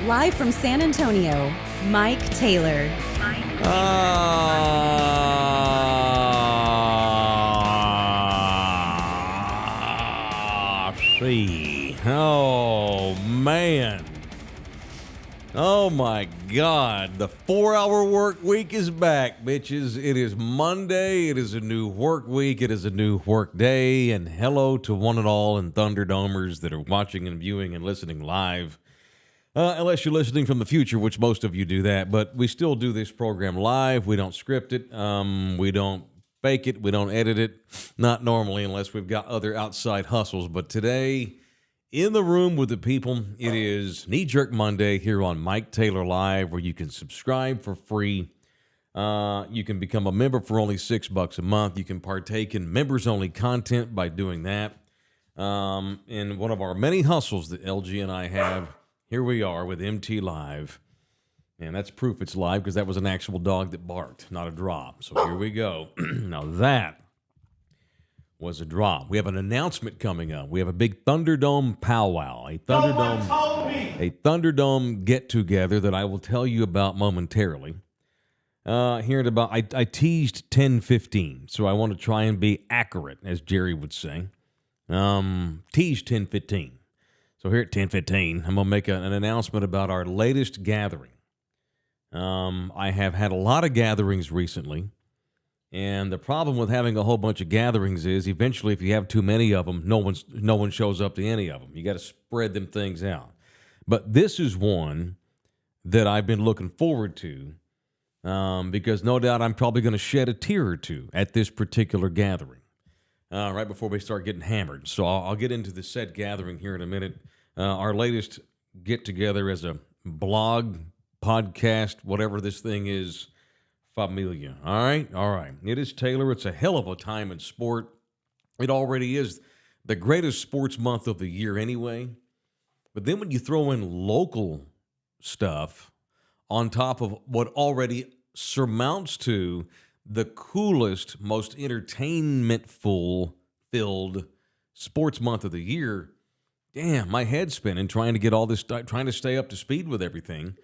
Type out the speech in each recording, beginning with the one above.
Live from San Antonio, Mike Taylor. Oh, man. Oh, my God. The 4-hour work week is back, bitches. It is Monday. It is a new work week. It is a new work day. And hello to one and all and Thunderdomers that are watching and viewing and listening live. Unless you're listening from the future, which most of you do that. But we still do this program live. We don't script it. We don't fake it. We don't edit it. Not normally unless we've got other outside hustles. But today, in the room with the people, it is Knee Jerk Monday here on Mike Taylor Live, where you can subscribe for free. You can become a member for only $6 a month. You can partake in members-only content by doing that. In one of our many hustles that LG and I have, here we are with MT Live. And that's proof it's live because that was an actual dog that barked, not a drop. So here we go. Now that was a drop. We have an announcement coming up. We have a big Thunderdome powwow, a Thunderdome get-together that I will tell you about momentarily. Here in about, I teased 10:15, so I want to try and be accurate, as Jerry would say. Teased 10:15. So here at 10:15, I'm going to make an announcement about our latest gathering. I have had a lot of gatherings recently. And the problem with having a whole bunch of gatherings is eventually if you have too many of them, no one shows up to any of them. You got to spread them things out. But this is one that I've been looking forward to because no doubt I'm probably going to shed a tear or two at this particular gathering right before we start getting hammered. So I'll get into the said gathering here in a minute. Our latest get-together as a blog, podcast, whatever this thing is, familia. All right. It is Taylor. It's a hell of a time in sport. It already is the greatest sports month of the year anyway. But then when you throw in local stuff on top of what already surmounts to the coolest, most entertainment-filled sports month of the year, damn, my head's spinning trying to get all this, trying to stay up to speed with everything.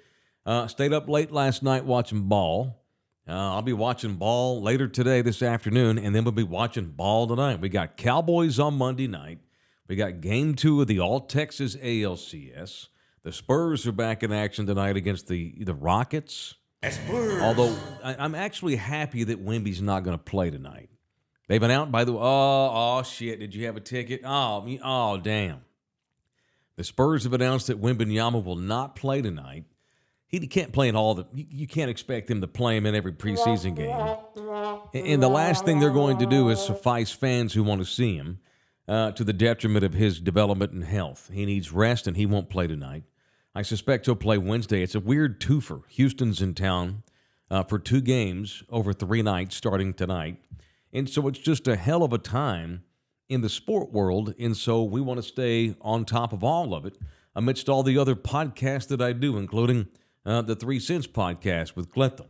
Stayed up late last night watching ball. I'll be watching ball later today, this afternoon, and then we'll be watching ball tonight. We got Cowboys on Monday night. We got Game 2 of the All-Texas ALCS. The Spurs are back in action tonight against the Rockets. Spurs. Although, I'm actually happy that Wemby's not going to play tonight. They've been out, by the way. Oh, shit. Did you have a ticket? Oh, damn. The Spurs have announced that Wembanyama will not play tonight. He can't play in all the. You can't expect him to play him in every preseason game. And the last thing they're going to do is suffice fans who want to see him to the detriment of his development and health. He needs rest, and he won't play tonight. I suspect he'll play Wednesday. It's a weird twofer. Houston's in town for 2 games over 3 nights starting tonight. And so it's just a hell of a time in the sport world. And so we want to stay on top of all of it amidst all the other podcasts that I do, including the 3 Cents podcast with Glentham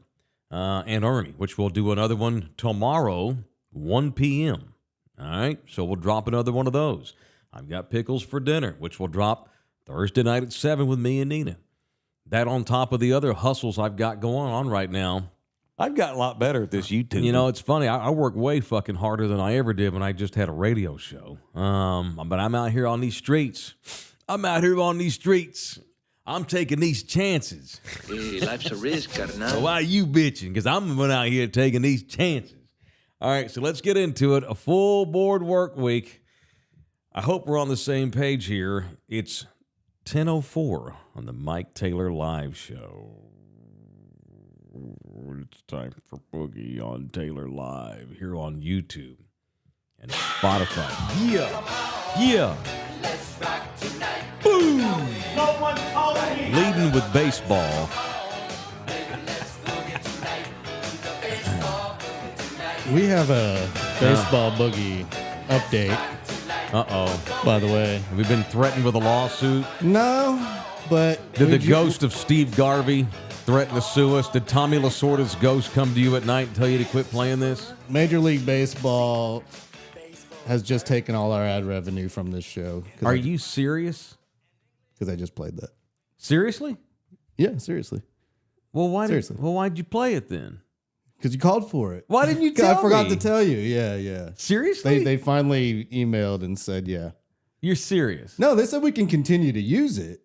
and Ernie, which we'll do another one tomorrow, 1 p.m. All right, so we'll drop another one of those. I've got Pickles for dinner, which will drop Thursday night at 7 with me and Nina. That on top of the other hustles I've got going on right now. I've got a lot better at this YouTube. You know, it's funny. I work way fucking harder than I ever did when I just had a radio show. But I'm out here on these streets. I'm taking these chances. Hey, life's a risk, carnal. So why you bitching? Because I'm out here taking these chances. All right, so let's get into it. A full board work week. I hope we're on the same page here. It's 10:04 on the Mike Taylor Live Show. It's time for Boogie on Taylor Live here on YouTube and Spotify. Yeah. Let's rock tonight. Boom. No one told me. Leading with baseball. We have a baseball boogie update. Uh-oh. By the way. Have we been threatened with a lawsuit? No, but... Did the ghost of Steve Garvey threaten to sue us? Did Tommy Lasorda's ghost come to you at night and tell you to quit playing this? Major League Baseball has just taken all our ad revenue from this show. Are you serious? Because I just played that. Seriously? Yeah, seriously. Well, Seriously. why'd you play it then? Because you called for it. Why didn't you tell me? I forgot to tell you. Yeah. Seriously? They finally emailed and said, yeah. You're serious? No, they said we can continue to use it,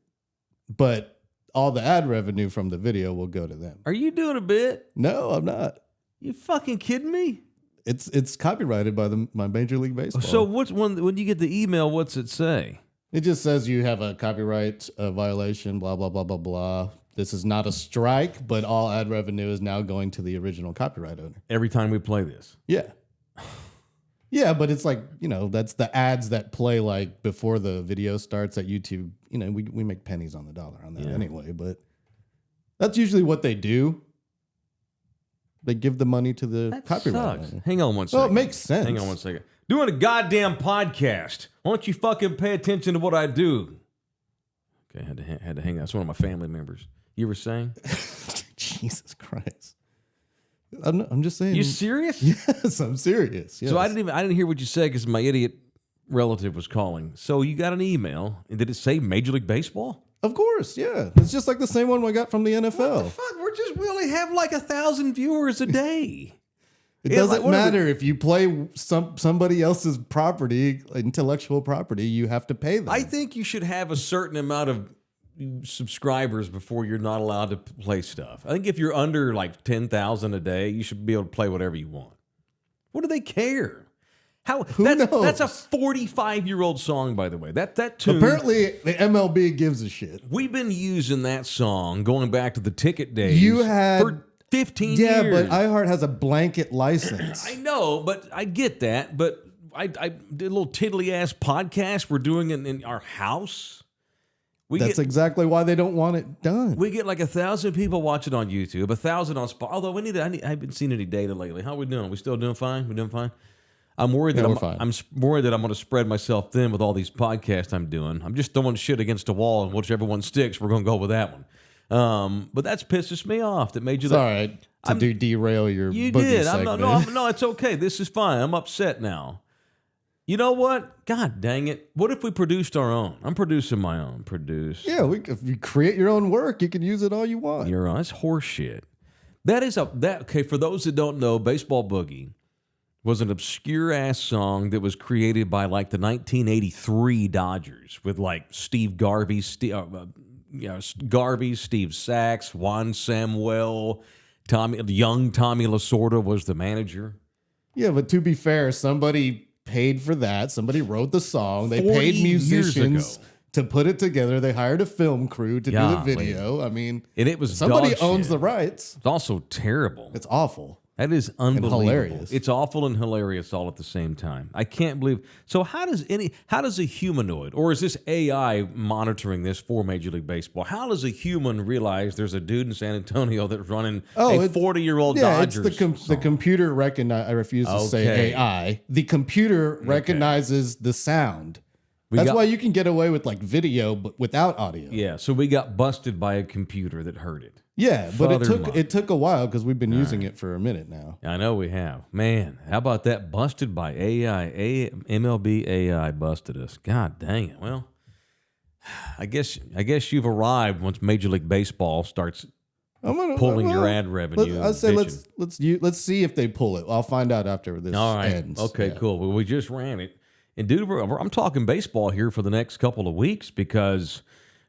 but all the ad revenue from the video will go to them. Are you doing a bit? No, I'm not. You fucking kidding me? It's copyrighted by my Major League Baseball. So when you get the email, what's it say? It just says you have a copyright violation, blah, blah, blah, blah, blah. This is not a strike, but all ad revenue is now going to the original copyright owner. Every time we play this. Yeah. Yeah, but it's like, that's the ads that play like before the video starts at YouTube. We make pennies on the dollar on that anyway, but that's usually what they do. They give the money to the copyright owner. Hang on one second. Well, it makes sense. Hang on one second. Doing a goddamn podcast. Why don't you fucking pay attention to what I do? Okay, had to hang out. That's one of my family members. You were saying? Jesus Christ. I'm just saying. You serious? Yes, I'm serious. Yes. So I didn't hear what you said because my idiot relative was calling. So you got an email. Did it say Major League Baseball? Of course, yeah. It's just like the same one I got from the NFL. What the fuck? We only have like 1,000 viewers a day. It doesn't matter if you play somebody else's property, intellectual property, you have to pay them. I think you should have a certain amount of subscribers before you're not allowed to play stuff. I think if you're under like 10,000 a day, you should be able to play whatever you want. What do they care? Who knows? That's a 45-year-old song, by the way. That tune. Apparently, the MLB gives a shit. We've been using that song going back to the ticket days. You had for 15 years. Yeah, but iHeart has a blanket license. I know, but I get that. But I did a little tiddly-ass podcast. We're doing it in our house. That's exactly why they don't want it done. We get like 1,000 people watching on YouTube, 1,000 on Spotify. Although I haven't seen any data lately. How are we doing? We still doing fine? We doing fine? I'm worried that I'm worried that I'm going to spread myself thin with all these podcasts I'm doing. I'm just throwing shit against a wall, and whichever one sticks, we're going to go with that one. But that's pisses me off. That made you. It's all right to derail your. You boogie did. segment. No, it's okay. This is fine. I'm upset now. You know what? God dang it! What if we produced our own? I'm producing my own. Yeah, if you create your own work, you can use it all you want. You're on. That's horse shit. Okay. For those that don't know, Baseball Boogie was an obscure ass song that was created by like the 1983 Dodgers with like Steve Garvey, Steve Sachs, Juan Samuel, young Tommy Lasorda was the manager. Yeah, but to be fair, somebody paid for that. Somebody wrote the song. They 40 paid years musicians ago. to put it together. They hired a film crew to do the video. I mean, and it was somebody dog owns shit. the rights. It's also terrible. It's awful. That is unbelievable. Hilarious. It's awful and hilarious all at the same time. I can't believe. So how does a humanoid, or is this AI monitoring this for Major League Baseball? How does a human realize there's a dude in San Antonio that's running a 40-year-old Dodgers? It's the computer recognize. I refuse to say AI. The computer recognizes the sound. That's why you can get away with like video, but without audio. Yeah. So we got busted by a computer that heard it. Yeah, but it took a while because we've been using it for a minute now. I know we have. Man, how about that? Busted by AI. MLB AI busted us. God dang it. Well, I guess you've arrived once Major League Baseball starts pulling your ad revenue. I say let's see if they pull it. I'll find out after this ends. Okay, cool. Well, we just ran it. And dude, I'm talking baseball here for the next couple of weeks because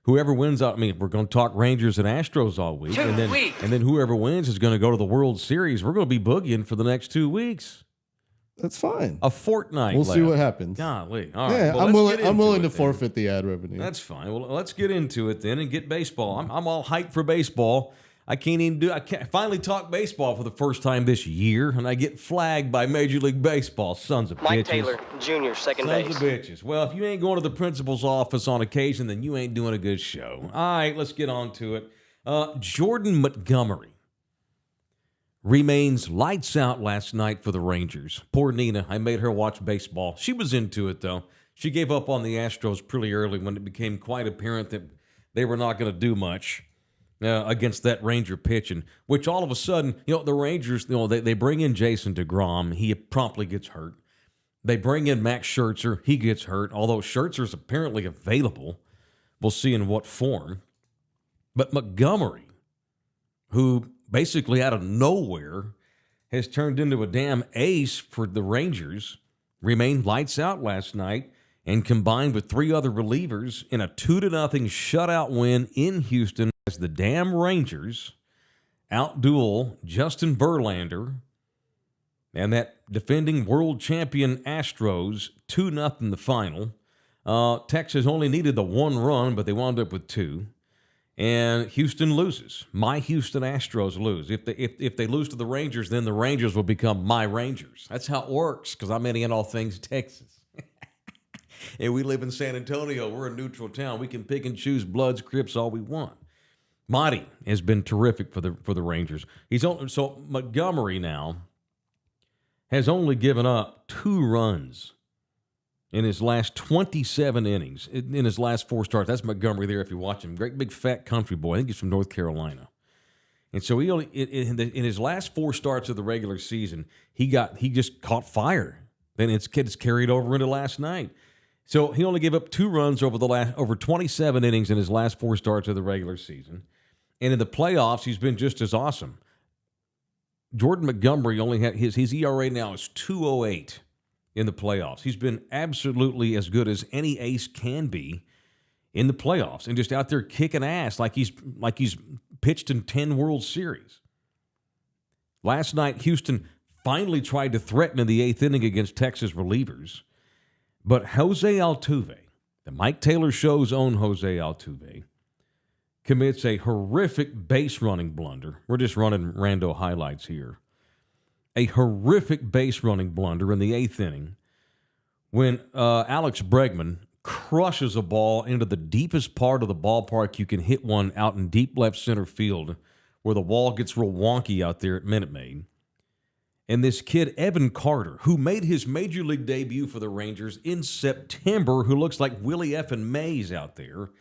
whoever wins out, we're going to talk Rangers and Astros all week. And then whoever wins is going to go to the World Series. We're going to be boogieing for the next 2 weeks. That's fine. A fortnight We'll left. see what happens. Golly. All right. Yeah, well, I'm willing to forfeit the ad revenue. That's fine. Well, let's get into it then and get baseball. I'm all hyped for baseball. I can't finally talk baseball for the first time this year, and I get flagged by Major League Baseball. Sons of bitches. Mike Taylor, Jr., second base. Sons of bitches. Well, if you ain't going to the principal's office on occasion, then you ain't doing a good show. All right, let's get on to it. Jordan Montgomery remains lights out last night for the Rangers. Poor Nina. I made her watch baseball. She was into it, though. She gave up on the Astros pretty early when it became quite apparent that they were not going to do much against that Ranger pitching, which all of a sudden, the Rangers, they bring in Jason DeGrom. He promptly gets hurt. They bring in Max Scherzer. He gets hurt, although Scherzer's apparently available. We'll see in what form. But Montgomery, who basically out of nowhere has turned into a damn ace for the Rangers, remained lights out last night and combined with three other relievers in a 2-0 shutout win in Houston as the damn Rangers outduel Justin Verlander and that defending world champion Astros 2-0 in the final. Texas only needed the one run, but they wound up with two. And Houston loses. My Houston Astros lose. If they lose to the Rangers, then the Rangers will become my Rangers. That's how it works, because I'm in all things Texas. And we live in San Antonio. We're a neutral town. We can pick and choose Bloods, Crips, all we want. Marty has been terrific for the Rangers. So Montgomery now has only given up 2 runs in his last 27 innings, in his last 4 starts. That's Montgomery there if you watch him. Great big fat country boy. I think he's from North Carolina. And so he only in his last 4 starts of the regular season, he just caught fire. Then it's carried over into last night. So he only gave up 2 runs over 27 innings in his last 4 starts of the regular season. And in the playoffs, he's been just as awesome. Jordan Montgomery only had his ERA now is 2.08 in the playoffs. He's been absolutely as good as any ace can be in the playoffs and just out there kicking ass like he's pitched in 10 World Series. Last night, Houston finally tried to threaten in the 8th inning against Texas relievers, but Jose Altuve, the Mike Taylor Show's own Jose Altuve, commits a horrific base running blunder. We're just running rando highlights here. A horrific base running blunder in the 8th inning when Alex Bregman crushes a ball into the deepest part of the ballpark. You can hit one out in deep left center field where the wall gets real wonky out there at Minute Maid. And this kid, Evan Carter, who made his major league debut for the Rangers in September, who looks like Willie Effin Mays out there,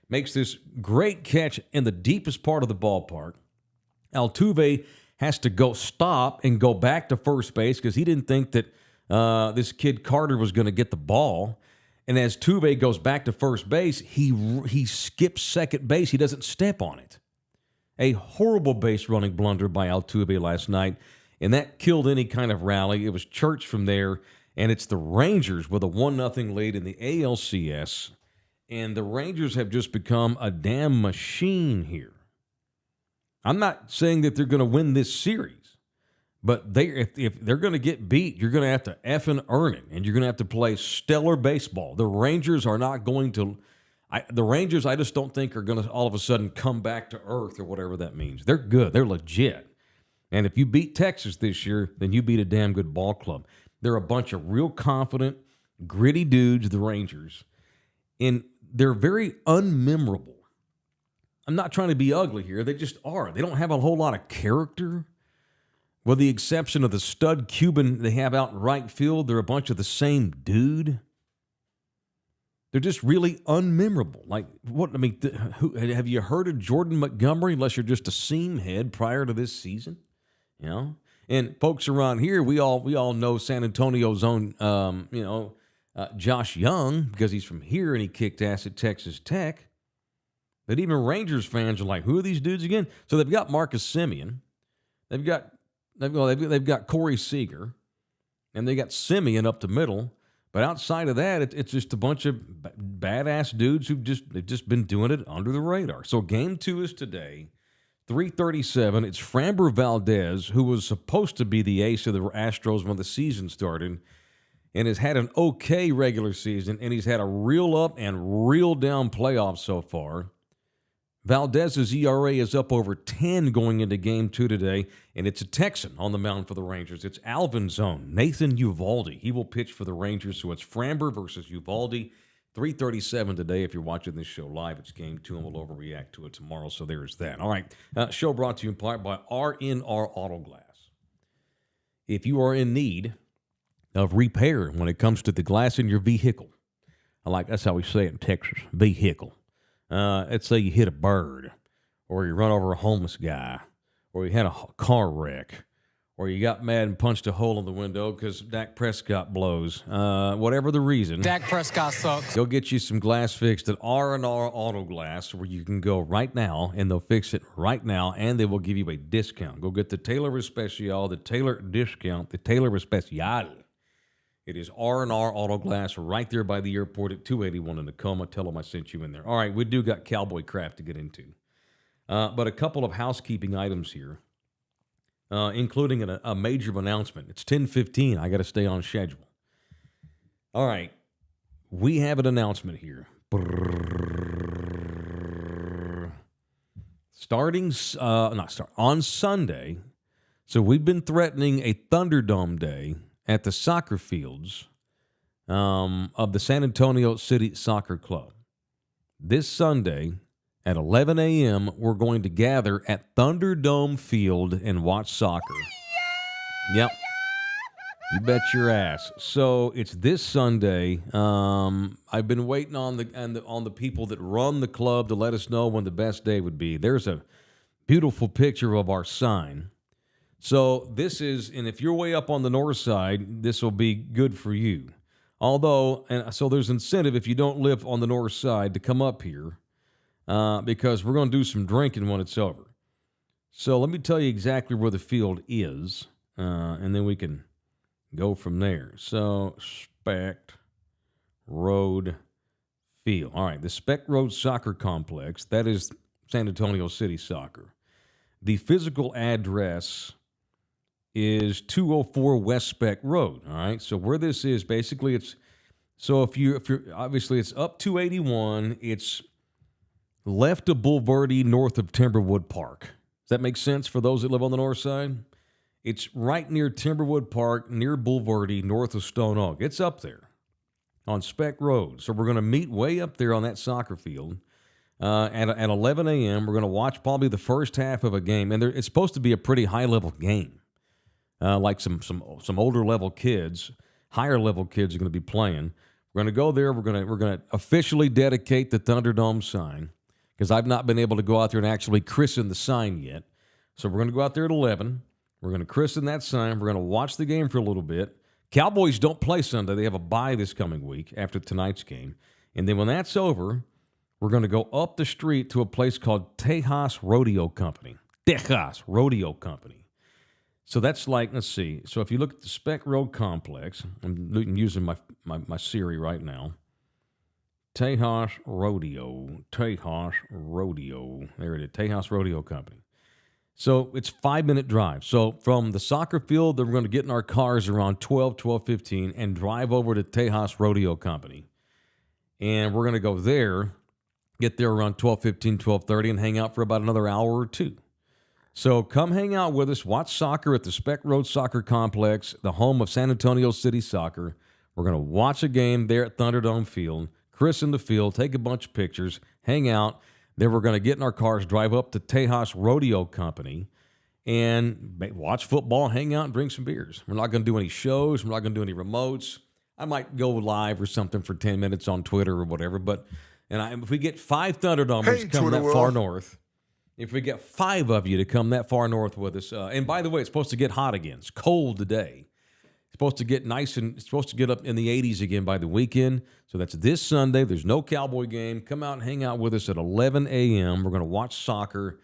makes this great catch in the deepest part of the ballpark. Altuve has to go stop and go back to first base because he didn't think that this kid Carter was going to get the ball. And as Altuve goes back to first base, he skips second base. He doesn't step on it. A horrible base running blunder by Altuve last night, and that killed any kind of rally. It was church from there, and it's the Rangers with a 1-0 lead in the ALCS. And the Rangers have just become a damn machine here. I'm not saying that they're going to win this series, but if they're going to get beat, you're going to have to effing earn it, and you're going to have to play stellar baseball. The Rangers are not going to the Rangers, I just don't think, are going to all of a sudden come back to earth or whatever that means. They're good. They're legit. And if you beat Texas this year, then you beat a damn good ball club. They're a bunch of real confident, gritty dudes, the Rangers, and they're very unmemorable. I'm not trying to be ugly here. They just are. They don't have a whole lot of character. With the exception of the stud Cuban they have out in right field, they're a bunch of the same dude. They're just really unmemorable. Like, what? I mean, have you heard of Jordan Montgomery unless you're just a seam head prior to this season? You know? And folks around here, we all know San Antonio's own, Josh Young, because he's from here and he kicked ass at Texas Tech. But even Rangers fans are like, who are these dudes again? So they've got Marcus Semien, they've got Corey Seager, and they got Semien up the middle. But outside of that, it's just a bunch of badass dudes they've just been doing it under the radar. So game 2 is today, 3:37. It's Framber Valdez, who was supposed to be the ace of the Astros when the season started, and has had an okay regular season, and he's had a real up and real down playoff so far. Valdez's ERA is up over 10 going into Game 2 today, and it's a Texan on the mound for the Rangers. It's Alvin's own, Nathan Eovaldi. He will pitch for the Rangers, so it's Framber versus Eovaldi. 3:37 today. If you're watching this show live, it's Game 2, and we'll overreact to it tomorrow, so there's that. All right, show brought to you in part by R&R Auto Glass. If you are in need of repair when it comes to the glass in your vehicle, that's how we say it in Texas, vehicle. Let's say you hit a bird, or you run over a homeless guy, or you had a car wreck, or you got mad and punched a hole in the window because Dak Prescott blows. Whatever the reason, Dak Prescott sucks. go get you some glass fixed at R&R Auto Glass, where you can go right now, and they'll fix it right now, and they will give you a discount. Go get the Taylor Especial, the Taylor discount, the Taylor Especial. It is R&R Auto Glass right there by the airport at 281 in Tacoma. Tell them I sent you in there. All right, we do got Cowboy crap to get into. But a couple of housekeeping items here. Including a major announcement. It's 10:15. I got to stay on schedule. All right. We have an announcement here. On Sunday. So we've been threatening a Thunderdome day at the soccer fields of the San Antonio City Soccer Club. This Sunday, at 11 a.m., we're going to gather at Thunderdome Field and watch soccer. Yep. You bet your ass. So it's this Sunday. I've been waiting on the people that run the club to let us know when the best day would be. There's a beautiful picture of our sign. So this is, and if you're way up on the north side, this will be good for you. So there's incentive if you don't live on the north side to come up here. Because we're going to do some drinking when it's over. So let me tell you exactly where the field is, and then we can go from there. So, Speck Road Field. All right, the Speck Road Soccer Complex, that is San Antonio City Soccer. The physical address is 204 West Speck Road. All right, so where this is, basically if you're obviously it's up 281, it's left of Boulevardy, north of Timberwood Park. Does that make sense for those that live on the north side? It's right near Timberwood Park, near Boulevardy, north of Stone Oak. It's up there on Speck Road. So we're going to meet way up there on that soccer field at 11 a.m. We're going to watch probably the first half of a game. And it's supposed to be a pretty high-level game. Like some older-level kids, higher-level kids are going to be playing. We're going to go there. We're going to officially dedicate the Thunderdome sign, because I've not been able to go out there and actually christen the sign yet. So we're going to go out there at 11. We're going to christen that sign. We're going to watch the game for a little bit. Cowboys don't play Sunday. They have a bye this coming week after tonight's game. And then when that's over, we're going to go up the street to a place called Tejas Rodeo Company. Tejas Rodeo Company. So that's like, let's see. So if you look at the Speck Road Complex, I'm using my Siri right now. Tejas Rodeo. There it is. Tejas Rodeo Company. So it's 5-minute drive. So from the soccer field, then we're going to get in our cars around 12:15, and drive over to Tejas Rodeo Company. And we're going to go there, get there around 12:15, 12:30, and hang out for about another hour or two. So come hang out with us. Watch soccer at the Speck Road Soccer Complex, the home of San Antonio City Soccer. We're going to watch a game there at Thunderdome Field. Christen the field, take a bunch of pictures, hang out. Then we're going to get in our cars, drive up to Tejas Rodeo Company, and watch football, hang out, and drink some beers. We're not going to do any shows. We're not going to do any remotes. I might go live or something for 10 minutes on Twitter or whatever. But if we get 5 Thunderdomers come that far north, if we get 5 of you to come that far north with us, and by the way, it's supposed to get hot again. It's cold today. Supposed to get nice, and it's supposed to get up in the 80s again by the weekend. So that's this Sunday. There's no Cowboy game. Come out and hang out with us at 11 a.m. We're going to watch soccer.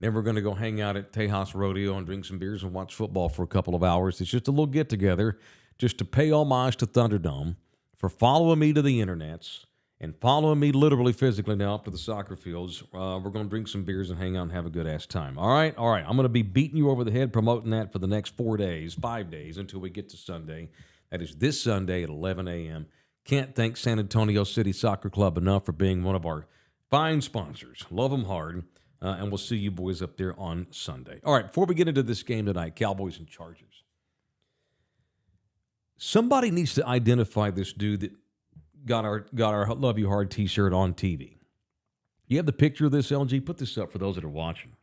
Then we're going to go hang out at Tejas Rodeo and drink some beers and watch football for a couple of hours. It's just a little get-together just to pay homage to Thunderdome for following me to the internets and following me literally, physically now up to the soccer fields. We're going to drink some beers and hang out and have a good-ass time. All right? I'm going to be beating you over the head promoting that for the next 5 days until we get to Sunday. That is this Sunday at 11 a.m. Can't thank San Antonio City Soccer Club enough for being one of our fine sponsors. Love them hard, and we'll see you boys up there on Sunday. All right, before we get into this game tonight, Cowboys and Chargers, somebody needs to identify this dude that got our Love You Hard t-shirt on TV. You have the picture of this, LG? Put this up for those that are watching.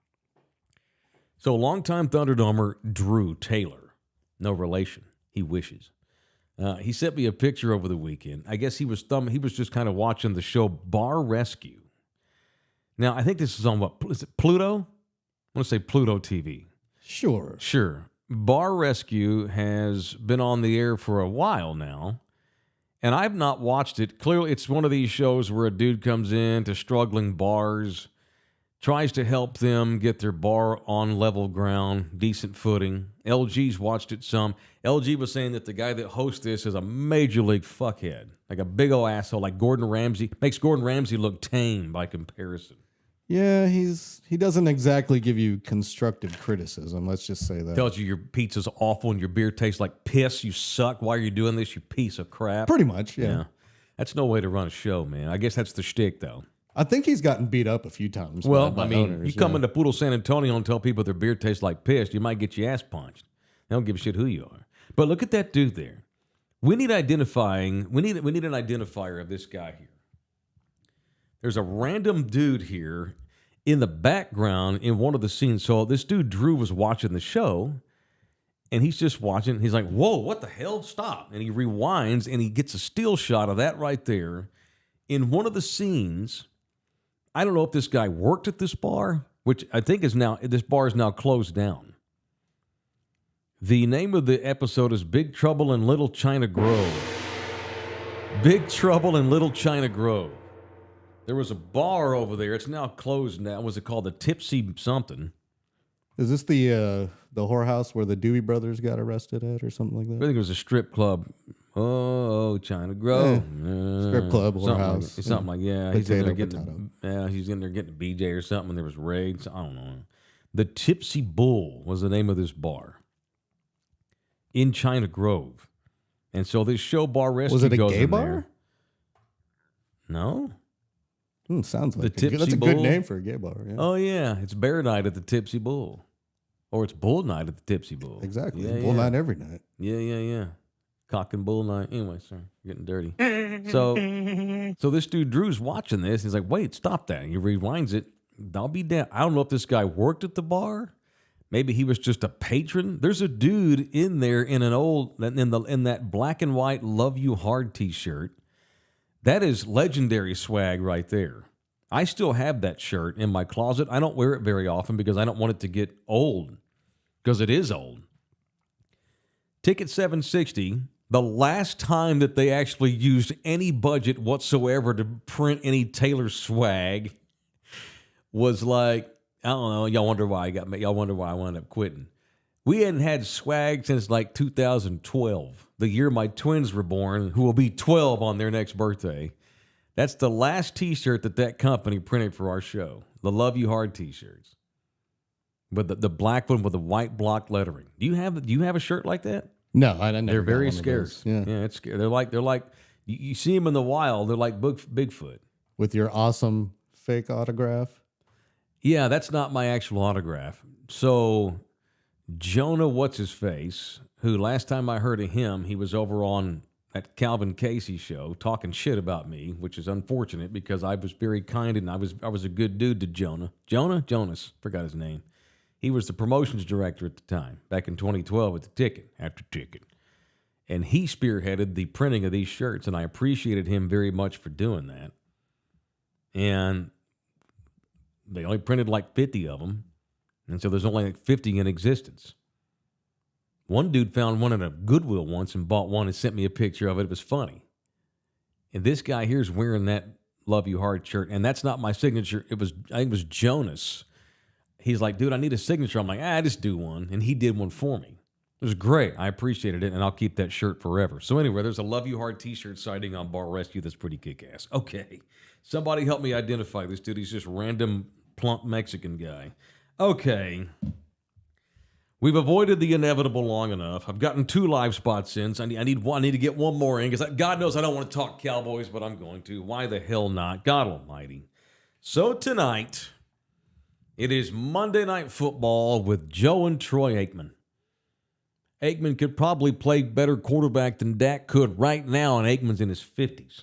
So longtime Thunderdomer Drew Taylor, no relation, he wishes. He sent me a picture over the weekend. I guess he was just kind of watching the show Bar Rescue. Now, I think this is on what? Is it Pluto? I want to say Pluto TV. Sure. Bar Rescue has been on the air for a while now, and I've not watched it. Clearly, it's one of these shows where a dude comes in to struggling bars, tries to help them get their bar on level ground, decent footing. LG's watched it some. LG was saying that the guy that hosts this is a major league fuckhead, like a big old asshole, like Gordon Ramsay. Makes Gordon Ramsay look tame by comparison. Yeah, he doesn't exactly give you constructive criticism. Let's just say that. Tells you your pizza's awful and your beer tastes like piss. You suck. Why are you doing this, you piece of crap? Pretty much, yeah. That's no way to run a show, man. I guess that's the shtick, though. I think he's gotten beat up a few times. Well, by I mean, owners, you come into Poodle San Antonio and tell people their beer tastes like piss, you might get your ass punched. They don't give a shit who you are. But look at that dude there. We need identifying. We need an identifier of this guy here. There's a random dude here in the background in one of the scenes. So this dude Drew was watching the show, and he's just watching. He's like, "Whoa, what the hell? Stop!" And he rewinds, and he gets a still shot of that right there in one of the scenes. I don't know if this guy worked at this bar, which I think this bar is now closed down. The name of the episode is Big Trouble in Little China Grove. Big Trouble in Little China Grove. There was a bar over there. It's now closed now. Was it called the Tipsy something? Is this the whorehouse where the Doobie Brothers got arrested at or something like I that? think it was a strip club. Oh, China Grove. Strip club, whorehouse. Something like Potato, he's in there potato. he's in there getting a BJ or something. And there was raids. I don't know. The Tipsy Bull was the name of this bar in China Grove. And so this show Bar Rescue Was it a goes gay in bar? there. No. Sounds like The that's Tipsy a good Bull? name for a gay bar. Yeah. Oh, yeah. It's Bear Night at the Tipsy Bull. Or it's Bull Night at the Tipsy Bull. Exactly. Yeah, Bull yeah. night every night. Yeah. Cock and bull night. Anyway, sorry, getting dirty. So this dude Drew's watching this. He's like, "Wait, stop that!" And he rewinds it. I'll be damned. I don't know if this guy worked at the bar. Maybe he was just a patron. There's a dude in there in that black and white "Love You Hard" T-shirt. That is legendary swag right there. I still have that shirt in my closet. I don't wear it very often because I don't want it to get old, because it is old. Ticket 760, the last time that they actually used any budget whatsoever to print any Taylor swag was like, I don't know, y'all wonder why I wound up quitting. We hadn't had swag since like 2012, the year my twins were born, who will be 12 on their next birthday. That's the last T-shirt that company printed for our show, the Love You Hard T-shirts, with the black one with the white block lettering. Do you have a shirt like that? No, I never. They're got very one of those. scarce. Yeah. It's scary. They're like you see them in the wild. They're like Bigfoot. With your awesome fake autograph. Yeah, that's not my actual autograph. So Jonah, what's his face? Who last time I heard of him, he was over on that Calvin Casey show talking shit about me, which is unfortunate because I was very kind and I was a good dude to Jonah. Jonas, forgot his name. He was the promotions director at the time, back in 2012 at the Ticket, after Ticket. And he spearheaded the printing of these shirts, and I appreciated him very much for doing that. And they only printed like 50 of them, and so there's only like 50 in existence. One dude found one at a Goodwill once and bought one and sent me a picture of it. It was funny. And this guy here is wearing that Love You Hard shirt, and that's not my signature. I think it was Jonas. He's like, "Dude, I need a signature." I'm like, just do one. And he did one for me. It was great. I appreciated it, and I'll keep that shirt forever. So anyway, there's a Love You Hard T-shirt sighting on Bar Rescue that's pretty kick-ass. Okay. Somebody help me identify this dude. He's just random plump Mexican guy. Okay. We've avoided the inevitable long enough. I've gotten 2 live spots in. So I need to get one more in because God knows I don't want to talk Cowboys, but I'm going to. Why the hell not? God almighty. So tonight, it is Monday Night Football with Joe and Troy Aikman. Aikman could probably play better quarterback than Dak could right now, and Aikman's in his 50s.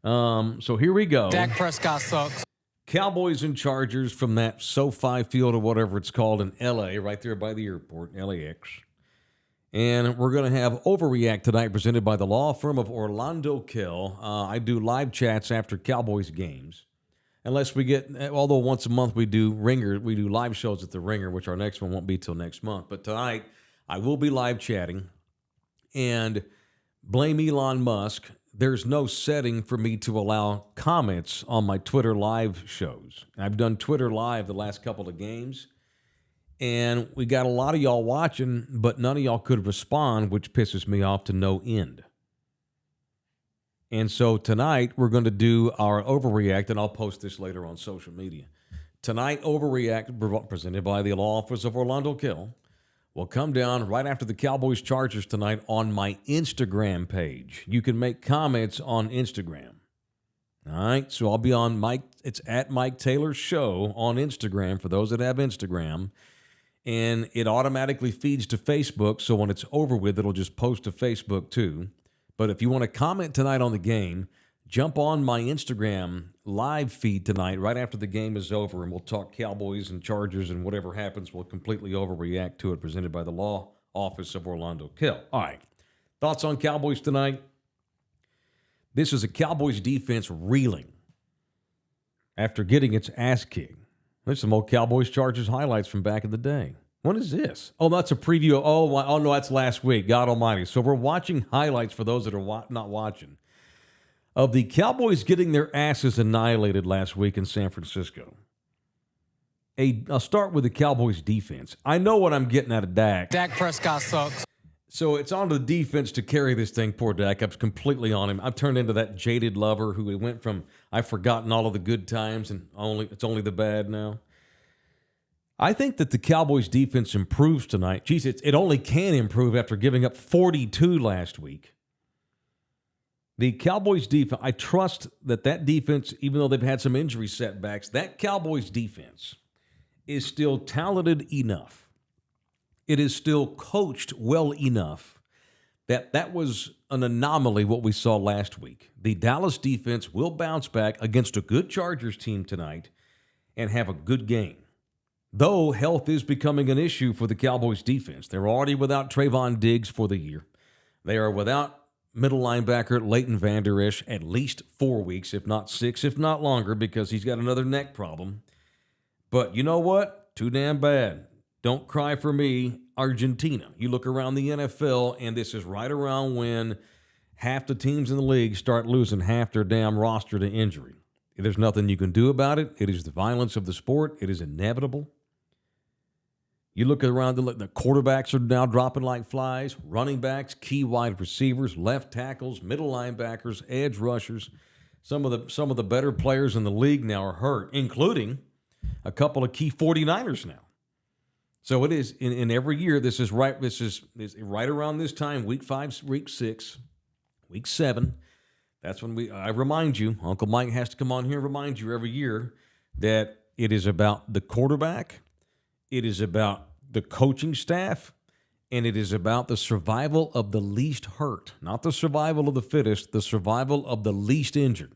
So here we go. Dak Prescott sucks. Cowboys and Chargers from that SoFi Field or whatever it's called in L.A., right there by the airport, LAX. And we're going to have Overreact tonight presented by the law firm of Orlando Kell. I do live chats after Cowboys games. Unless we get, although once a month we do live shows at the Ringer, which our next one won't be till next month. But tonight, I will be live chatting. And blame Elon Musk. There's no setting for me to allow comments on my Twitter Live shows. I've done Twitter Live the last couple of games, and we got a lot of y'all watching, but none of y'all could respond, which pisses me off to no end. And so tonight, we're going to do our Overreact, and I'll post this later on social media. Tonight, Overreact, presented by the Law Office of Orlando Kill, will come down right after the Cowboys Chargers tonight on my Instagram page. You can make comments on Instagram. All right, so I'll be on it's at Mike Taylor Show on Instagram for those that have Instagram. And it automatically feeds to Facebook, so when it's over with, it'll just post to Facebook too. But if you want to comment tonight on the game, jump on my Instagram live feed tonight right after the game is over, and we'll talk Cowboys and Chargers, and whatever happens, we'll completely overreact to it, presented by the Law Office of Orlando Kill. All right, thoughts on Cowboys tonight? This is a Cowboys defense reeling after getting its ass kicked. There's some old Cowboys Chargers highlights from back in the day. What is this? Oh, that's a preview. Oh, no, that's last week. God almighty. So we're watching highlights for those that are not watching of the Cowboys getting their asses annihilated last week in San Francisco. I'll start with the Cowboys defense. I know what I'm getting out of Dak. Dak Prescott sucks. So it's on to the defense to carry this thing. Poor Dak. I'm completely on him. I've turned into that jaded lover who went from I've forgotten all of the good times and it's only the bad now. I think that the Cowboys defense improves tonight. Geez, it only can improve after giving up 42 last week. The Cowboys defense, I trust that defense, even though they've had some injury setbacks, that Cowboys defense is still talented enough. It is still coached well enough that was an anomaly what we saw last week. The Dallas defense will bounce back against a good Chargers team tonight and have a good game. Though health is becoming an issue for the Cowboys defense. They're already without Trayvon Diggs for the year. They are without middle linebacker Leighton Vander Esch at least 4 weeks, if not 6, if not longer, because he's got another neck problem. But you know what? Too damn bad. Don't cry for me, Argentina. You look around the NFL, and this is right around when half the teams in the league start losing half their damn roster to injury. There's nothing you can do about it. It is the violence of the sport. It is inevitable. You look around, the quarterbacks are now dropping like flies, running backs, key wide receivers, left tackles, middle linebackers, edge rushers. Some of the better players in the league now are hurt, including a couple of key 49ers now. So it is in every year. This is right around this time, week 5, week 6, week 7. That's when I remind you, Uncle Mike has to come on here and remind you every year that it is about the quarterback, it is about the coaching staff, and it is about the survival of the least hurt. Not the survival of the fittest, the survival of the least injured.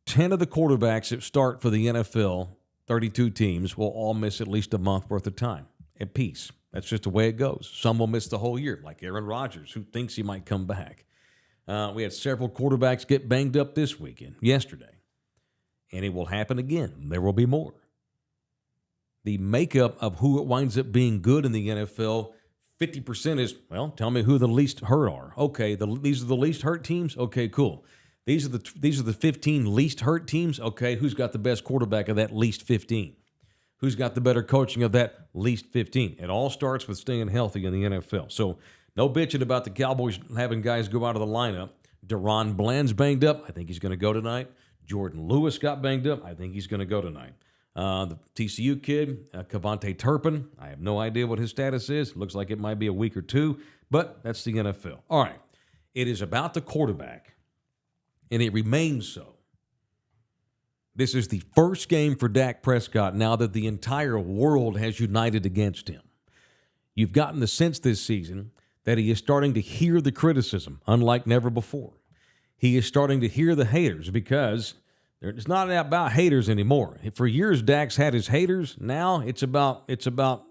10 of the quarterbacks that start for the NFL, 32 teams, will all miss at least a month worth of time at peace. That's just the way it goes. Some will miss the whole year, like Aaron Rodgers, who thinks he might come back. We had several quarterbacks get banged up yesterday, and it will happen again. There will be more. The makeup of who it winds up being good in the NFL, 50% is, well, tell me who the least hurt are. Okay, these are the least hurt teams? Okay, cool. These are the 15 least hurt teams? Okay, who's got the best quarterback of that least 15? Who's got the better coaching of that least 15? It all starts with staying healthy in the NFL. So no bitching about the Cowboys having guys go out of the lineup. Deron Bland's banged up. I think he's going to go tonight. Jordan Lewis got banged up. I think he's going to go tonight. The TCU kid, Kavontae Turpin, I have no idea what his status is. Looks like it might be a week or two, but that's the NFL. All right. It is about the quarterback, and it remains so. This is the first game for Dak Prescott now that the entire world has united against him. You've gotten the sense this season that he is starting to hear the criticism, unlike never before. He is starting to hear the haters because it's not about haters anymore. For years, Dak's had his haters. Now it's about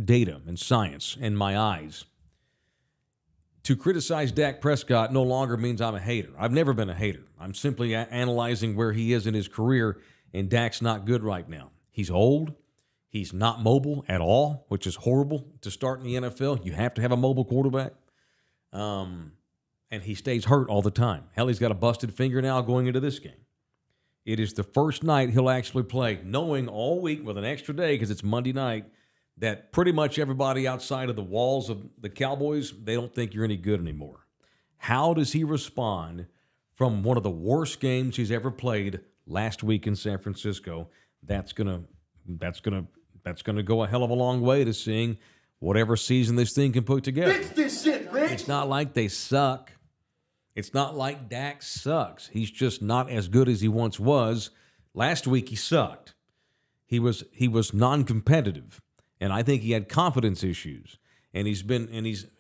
data and science and my eyes. To criticize Dak Prescott no longer means I'm a hater. I've never been a hater. I'm simply analyzing where he is in his career, and Dak's not good right now. He's old. He's not mobile at all, which is horrible to start in the NFL. You have to have a mobile quarterback. And he stays hurt all the time. Hell, he's got a busted finger now going into this game. It is the first night he'll actually play, knowing all week with an extra day because it's Monday night that pretty much everybody outside of the walls of the Cowboys, they don't think you're any good anymore. How does he respond from one of the worst games he's ever played last week in San Francisco? That's gonna go a hell of a long way to seeing whatever season this thing can put together. Fix this shit, bitch. It's not like they suck. It's not like Dak sucks. He's just not as good as he once was. Last week he sucked. He was non-competitive, and I think he had confidence issues. And he's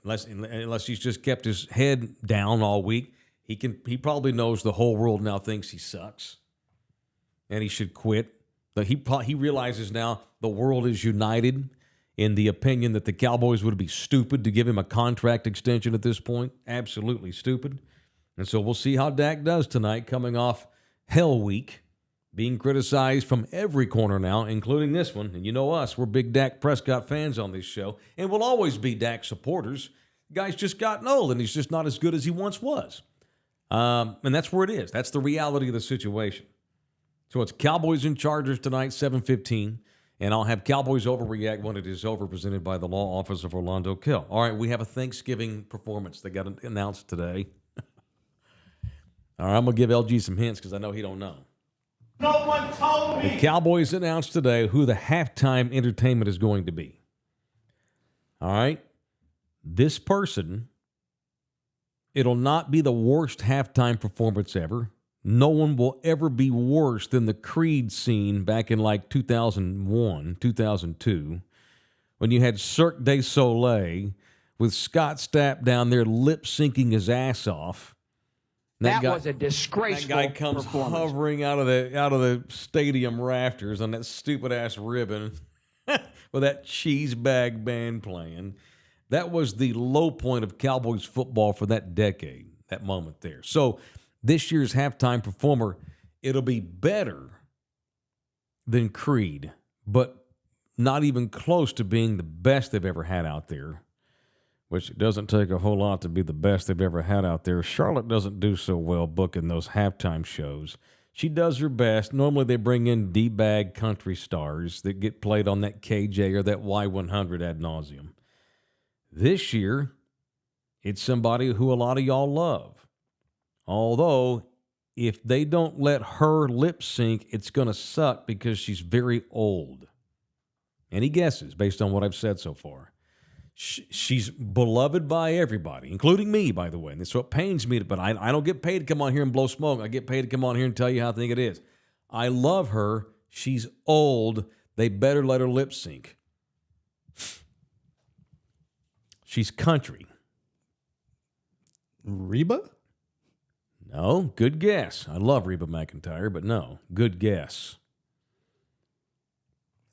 unless he's just kept his head down all week, he probably knows the whole world now thinks he sucks, and he should quit. But he realizes now the world is united in the opinion that the Cowboys would be stupid to give him a contract extension at this point. Absolutely stupid. And so we'll see how Dak does tonight, coming off Hell Week, being criticized from every corner now, including this one. And you know us, we're big Dak Prescott fans on this show, and we'll always be Dak supporters. The guy's just gotten old, and he's just not as good as he once was. And that's where it is. That's the reality of the situation. So it's Cowboys and Chargers tonight, 7:15. And I'll have Cowboys Overreact when it is over, presented by the law office of Orlando Kill. All right, we have a Thanksgiving performance that got announced today. All right, I'm going to give LG some hints because I know he don't know. No one told me. The Cowboys announced today who the halftime entertainment is going to be. All right? This person, it'll not be the worst halftime performance ever. No one will ever be worse than the Creed scene back in like 2001, 2002, when you had Cirque du Soleil with Scott Stapp down there lip-syncing his ass off. That was a disgraceful That guy comes hovering out of the stadium rafters on that stupid ass ribbon with that cheese bag band playing. That was the low point of Cowboys football for that decade, that moment there. So this year's halftime performer, it'll be better than Creed, but not even close to being the best they've ever had out there. Which it doesn't take a whole lot to be the best they've ever had out there. Charlotte doesn't do so well booking those halftime shows. She does her best. Normally they bring in D-bag country stars that get played on that KJ or that Y100 ad nauseum. This year, it's somebody who a lot of y'all love. Although, if they don't let her lip sync, it's going to suck because she's very old. Any guesses based on what I've said so far? She's beloved by everybody, including me, by the way. And so it pains me, but I don't get paid to come on here and blow smoke. I get paid to come on here and tell you how I think it is. I love her. She's old. They better let her lip sync. She's country. Reba? No, good guess. I love Reba McEntire, but no, good guess.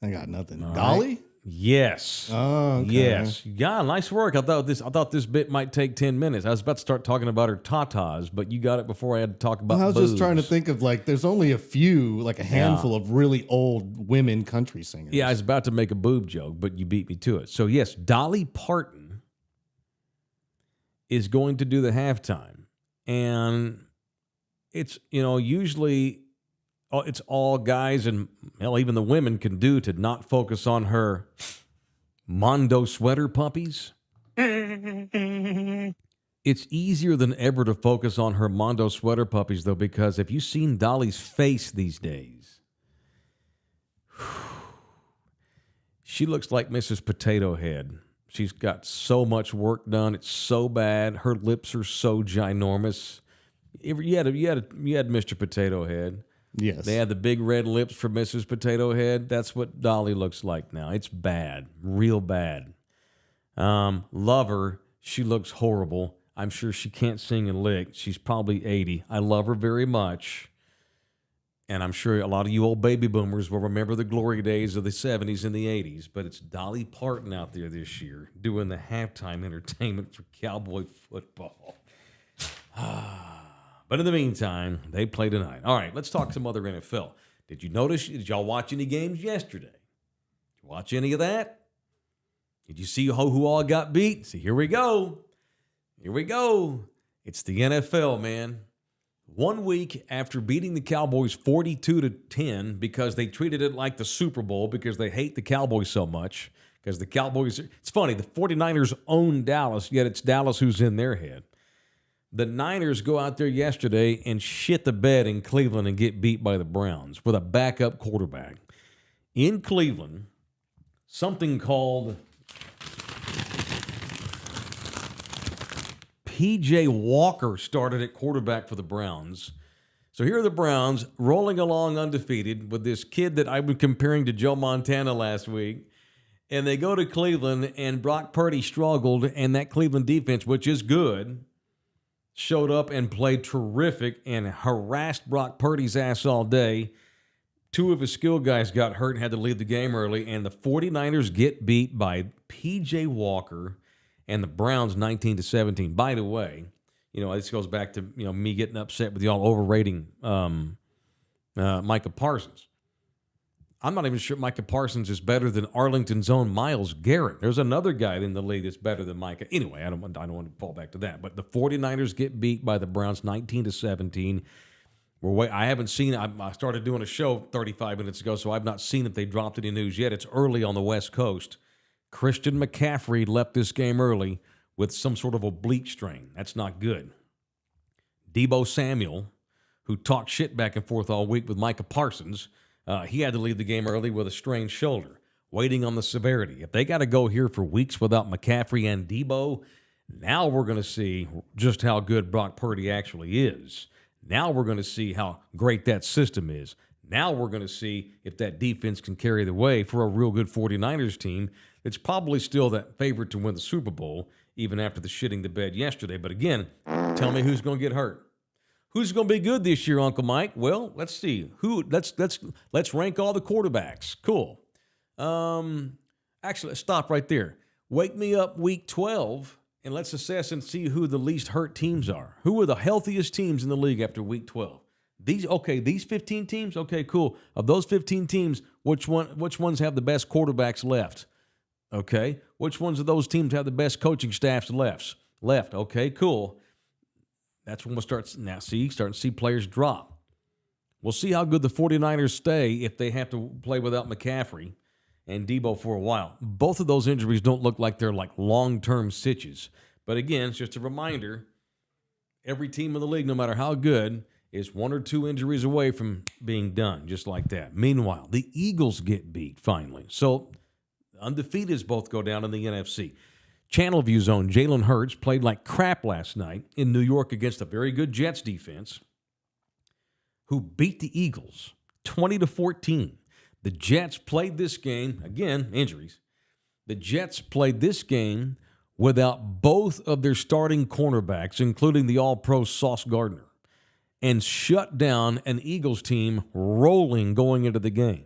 I got nothing. All Dolly? Right. Yes. Oh, okay. Yes. Yeah, nice work. I thought this bit might take 10 minutes. I was about to start talking about her tatas, but you got it before I had to talk about I was boobs. just trying to think of there's only a few, like a handful of really old women country singers. Yeah, I was about to make a boob joke, but you beat me to it. So yes, Dolly Parton is going to do the halftime. And it's, usually it's all guys, and hell, even the women can do to not focus on her Mondo sweater puppies. It's easier than ever to focus on her Mondo sweater puppies, though, because have you seen Dolly's face these days? She looks like Mrs. Potato Head. She's got so much work done. It's so bad. Her lips are so ginormous. You had Mr. Potato Head. Yes. They had the big red lips for Mrs. Potato Head. That's what Dolly looks like now. It's bad. Real bad. Love her. She looks horrible. I'm sure she can't sing a lick. She's probably 80. I love her very much. And I'm sure a lot of you old baby boomers will remember the glory days of the 70s and the 80s. But it's Dolly Parton out there this year doing the halftime entertainment for Cowboy football. But in the meantime, they play tonight. All right, let's talk some other NFL. Did y'all watch any games yesterday? Watch any of that? Did you see who all got beat? See, here we go. Here we go. It's the NFL, man. 1 week after beating the Cowboys 42-10 because they treated it like the Super Bowl because they hate the Cowboys so much. Because the Cowboys, it's funny, the 49ers own Dallas, yet it's Dallas who's in their head. The Niners go out there yesterday and shit the bed in Cleveland and get beat by the Browns with a backup quarterback. In Cleveland, something called P.J. Walker started at quarterback for the Browns. So here are the Browns rolling along undefeated with this kid that I was comparing to Joe Montana last week. And they go to Cleveland, and Brock Purdy struggled, and that Cleveland defense, which is good, showed up and played terrific and harassed Brock Purdy's ass all day. 2 of his skill guys got hurt and had to leave the game early, and the 49ers get beat by P.J. Walker and the Browns 19-17. By the way, this goes back to me getting upset with y'all overrating Micah Parsons. I'm not even sure Micah Parsons is better than Arlington's own Myles Garrett. There's another guy in the league that's better than Micah. Anyway, I don't want to fall back to that. But the 49ers get beat by the Browns 19-17. I haven't seen. I started doing a show 35 minutes ago, so I've not seen if they dropped any news yet. It's early on the West Coast. Christian McCaffrey left this game early with some sort of oblique strain. That's not good. Deebo Samuel, who talked shit back and forth all week with Micah Parsons, he had to leave the game early with a strained shoulder, waiting on the severity. If they got to go here for weeks without McCaffrey and Deebo, now we're going to see just how good Brock Purdy actually is. Now we're going to see how great that system is. Now we're going to see if that defense can carry the way for a real good 49ers team. It's probably still that favorite to win the Super Bowl, even after the shitting the bed yesterday. But again, tell me who's going to get hurt. Who's going to be good this year, Uncle Mike? Well, let's see. Let's rank all the quarterbacks. Cool. Actually, let's stop right there. Wake me up week 12, and let's assess and see who the least hurt teams are. Who are the healthiest teams in the league after week 12? These 15 teams? Okay, cool. Of those 15 teams, which ones have the best quarterbacks left? Okay. Which ones of those teams have the best coaching staffs left? Okay, cool. That's when we'll starting to see players drop. We'll see how good the 49ers stay if they have to play without McCaffrey and Deebo for a while. Both of those injuries don't look like they're like long-term sitches. But again, it's just a reminder, every team in the league, no matter how good, is 1 or 2 injuries away from being done, just like that. Meanwhile, the Eagles get beat finally. So undefeateds both go down in the NFC. Channelview's own Jalen Hurts played like crap last night in New York against a very good Jets defense who beat the Eagles 20-14. The Jets played this game, again, injuries. The Jets played this game without both of their starting cornerbacks, including the all-pro Sauce Gardner, and shut down an Eagles team rolling going into the game.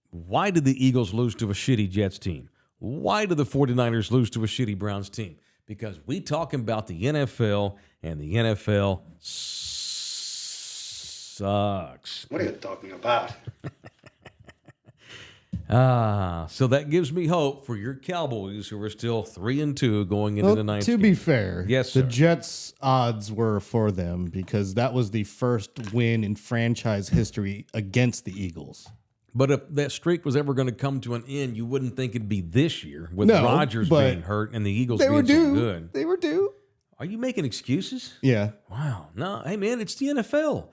Why did the Eagles lose to a shitty Jets team? Why did the 49ers lose to a shitty Browns team? Because we talking about the NFL, and the NFL sucks. What are you talking about? So that gives me hope for your Cowboys, who are still 3-2 going into the ninth To game. be fair, yes, sir. The Jets' odds were for them because that was the first win in franchise history against the Eagles. But if that streak was ever going to come to an end, you wouldn't think it'd be this year with Rodgers being hurt and the Eagles being so good. They were due. Are you making excuses? Yeah. Wow. No, hey, man, it's the NFL.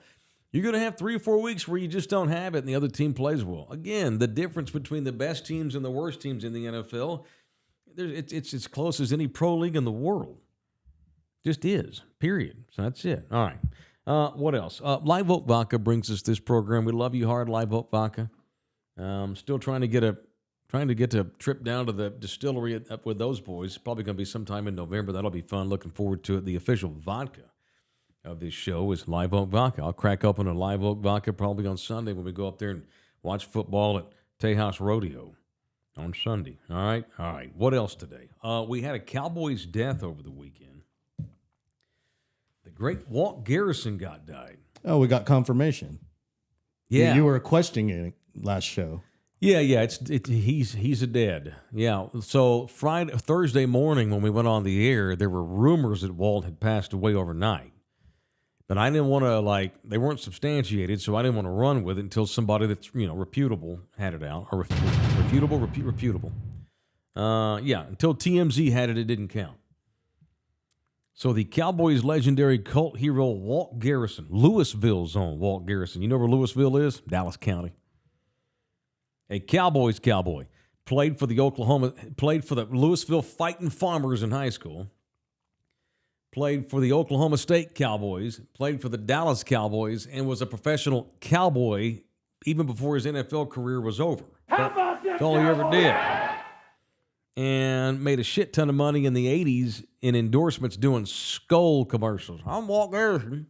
You're going to have 3 or 4 weeks where you just don't have it and the other team plays well. Again, the difference between the best teams and the worst teams in the NFL, it's as close as any pro league in the world. Just is, period. So that's it. All right. What else? Live Oak Vodka brings us this program. We love you hard, Live Oak Vodka. Still trying to get a trip down to the distillery up with those boys. Probably going to be sometime in November. That'll be fun. Looking forward to it. The official vodka of this show is Live Oak Vodka. I'll crack open a Live Oak Vodka probably on Sunday when we go up there and watch football at Tejas Rodeo on Sunday. All right. What else today? We had a Cowboys death over the weekend. The great Walt Garrison died. Oh, we got confirmation. Yeah. You were questioning it last show. Yeah. He's a dead. Yeah. So Thursday morning when we went on the air, there were rumors that Walt had passed away overnight. But I didn't want to, they weren't substantiated, so I didn't want to run with it until somebody that's, reputable had it out. Or reputable. Until TMZ had it, it didn't count. So the Cowboys' legendary cult hero, Walt Garrison, Louisville's own Walt Garrison. You know where Louisville is? Dallas County. A Cowboys cowboy. Played for the Louisville Fighting Farmers in high school. Played for the Oklahoma State Cowboys, played for the Dallas Cowboys, and was a professional cowboy even before his NFL career was over. That's all he ever did. And made a shit ton of money in the 80s in endorsements doing Skull commercials. I'm Walt Garrison,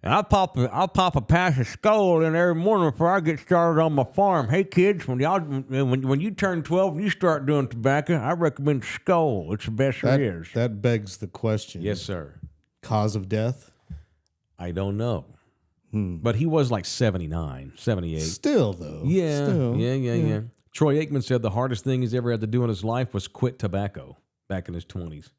and I'll pop a pass of Skull in every morning before I get started on my farm. Hey kids, when you turn 12 and you start doing tobacco, I recommend Skull. It's the best there is. That begs the question. Yes, sir. Cause of death? I don't know. But he was like 79, 78. Still, though. Yeah. Troy Aikman said the hardest thing he's ever had to do in his life was quit tobacco back in his 20s.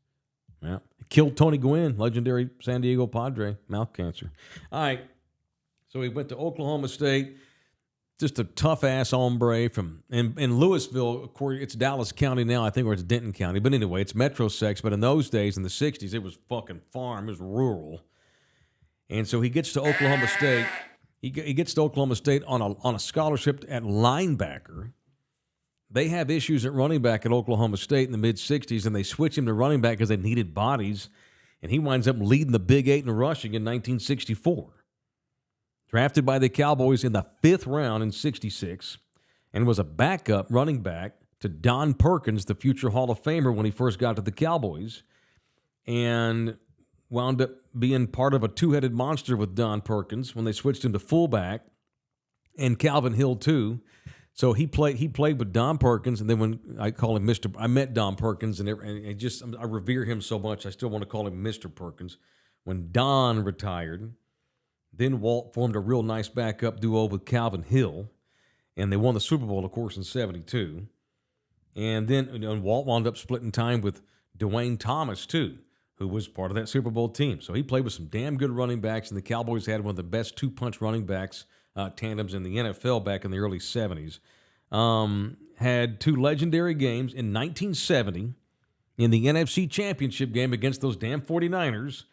Yeah. Killed Tony Gwynn, legendary San Diego Padre, mouth cancer. All right. So he went to Oklahoma State. Just a tough-ass hombre from in Louisville. Of course, it's Dallas County now, I think, or it's Denton County. But anyway, it's metro sex. But in those days, in the 60s, it was fucking farm. It was rural. And so he gets to Oklahoma State. He gets to Oklahoma State on a scholarship at linebacker. They have issues at running back at Oklahoma State in the mid-'60s, and they switch him to running back because they needed bodies, and he winds up leading the Big Eight in rushing in 1964. Drafted by the Cowboys in the 5th round in 66, and was a backup running back to Don Perkins, the future Hall of Famer, when he first got to the Cowboys, and wound up being part of a two-headed monster with Don Perkins when they switched him to fullback, and Calvin Hill, too. So he played with Don Perkins, and then when I call him Mr. I met Don Perkins, and I revere him so much, I still want to call him Mr. Perkins. When Don retired, then Walt formed a real nice backup duo with Calvin Hill, and they won the Super Bowl, of course, in 72. And then Walt wound up splitting time with Dwayne Thomas, too, who was part of that Super Bowl team. So he played with some damn good running backs, and the Cowboys had one of the best two-punch running backs tandems in the NFL back in the early 70s. Had 2 legendary games in 1970 in the NFC Championship game against those damn 49ers.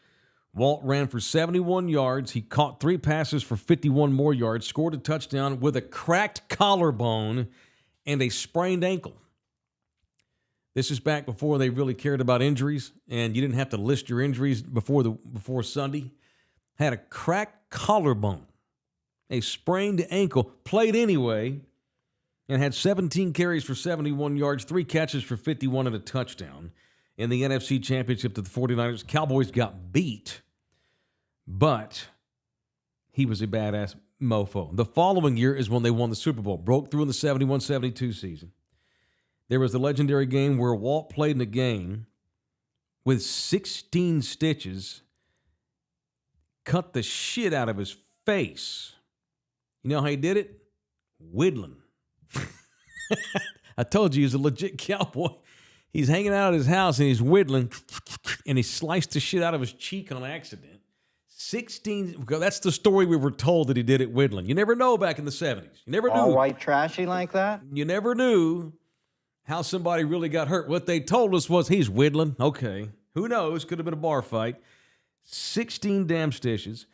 Walt ran for 71 yards. He caught 3 passes for 51 more yards, scored a touchdown with a cracked collarbone and a sprained ankle. This is back before they really cared about injuries, and you didn't have to list your injuries before Sunday. Had a cracked collarbone, a sprained ankle, played anyway, and had 17 carries for 71 yards, 3 catches for 51 and a touchdown. In the NFC Championship to the 49ers, Cowboys got beat, but he was a badass mofo. The following year is when they won the Super Bowl, broke through in the 71-72 season. There was the legendary game where Walt played in a game with 16 stitches, cut the shit out of his face. You know how he did it? Whittling. I told you he's a legit cowboy. He's hanging out at his house and he's whittling, and he sliced the shit out of his cheek on accident. 16, that's the story we were told that he did it whittling. You never know back in the 70s. You never knew. All white trashy like that? You never knew how somebody really got hurt. What they told us was he's whittling. Okay. Who knows? Could have been a bar fight. 16 damn stitches.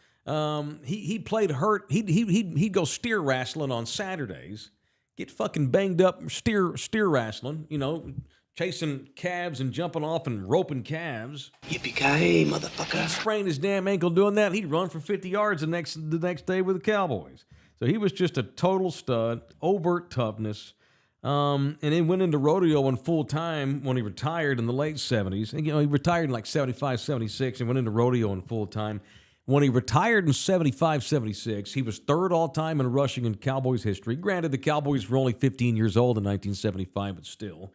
He played hurt. He'd go steer wrestling on Saturdays. Get fucking banged up steer wrestling, chasing calves and jumping off and roping calves. Yippee-ki-yay, motherfucker. He'd sprain his damn ankle doing that. He'd run for 50 yards the next day with the Cowboys. So he was just a total stud, overt toughness. And then went into rodeo in full time when he retired in the late 70s. And, he retired in like 75, 76 and went into rodeo in full time. When he retired in 75, 76, he was 3rd all-time in rushing in Cowboys history. Granted, the Cowboys were only 15 years old in 1975, but still.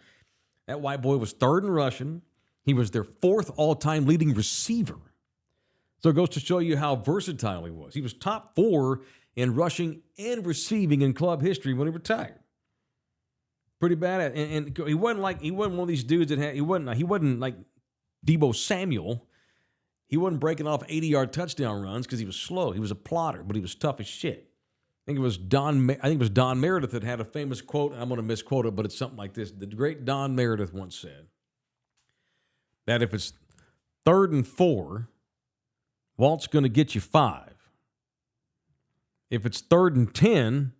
That white boy was 3rd in rushing. He was their 4th all-time leading receiver. So it goes to show you how versatile he was. He was top 4 in rushing and receiving in club history when he retired. Pretty bad. And he wasn't one of these dudes that he wasn't like Deebo Samuel. He wasn't breaking off 80-yard touchdown runs because he was slow. He was a plotter, but he was tough as shit. I think it was Don Meredith that had a famous quote, and I'm going to misquote it, but it's something like this. The great Don Meredith once said that if it's 3rd and 4, Walt's going to get you 5. If it's 3rd and 10,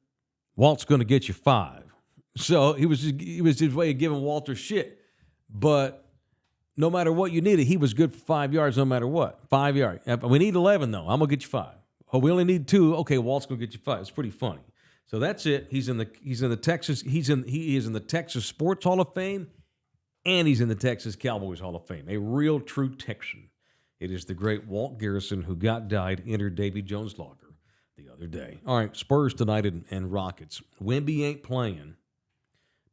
Walt's going to get you 5. So it was his way of giving Walter shit. But no matter what you needed, he was good for 5 yards no matter what. 5 yards. We need 11, though. I'm going to get you 5. Oh, we only need 2. Okay, Walt's going to get you 5. It's pretty funny. So that's it. He is in the Texas Sports Hall of Fame, and he's in the Texas Cowboys Hall of Fame. A real true Texan. It is the great Walt Garrison, who died, entered Davy Jones' locker the other day. All right, Spurs tonight and Rockets. Wemby ain't playing,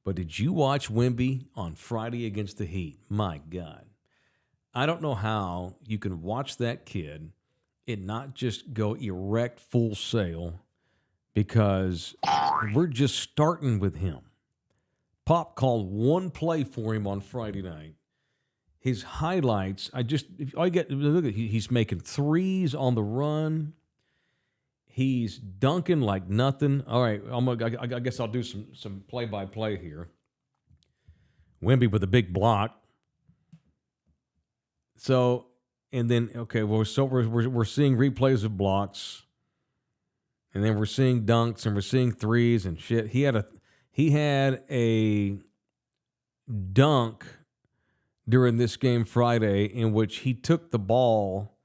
but did you watch Wemby on Friday against the Heat? My God. I don't know how you can watch that kid and not just go erect full sail, because we're just starting with him. Pop called one play for him on Friday night. His highlights, look at, he's making threes on the run. He's dunking like nothing. All right, I guess I'll do some play-by-play here. Wemby with a big block. So, and then, okay, we're seeing replays of blocks, and then we're seeing dunks, and we're seeing threes and shit. He had a dunk during this game Friday in which he took the ball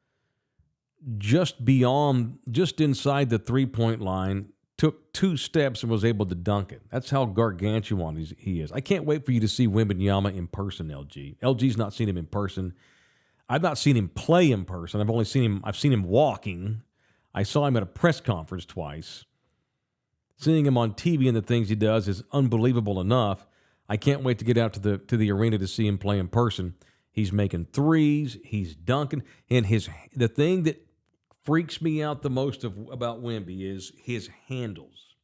just inside the 3-point line, took 2 steps and was able to dunk it. That's how gargantuan he is. I can't wait for you to see Wembanyama in person, LG. LG's not seen him in person. I've not seen him play in person. I've seen him walking. I saw him at a press conference twice. Seeing him on TV and the things he does is unbelievable enough. I can't wait to get out to the arena to see him play in person. He's making threes. He's dunking. And the thing that freaks me out the most about Wemby is his handles.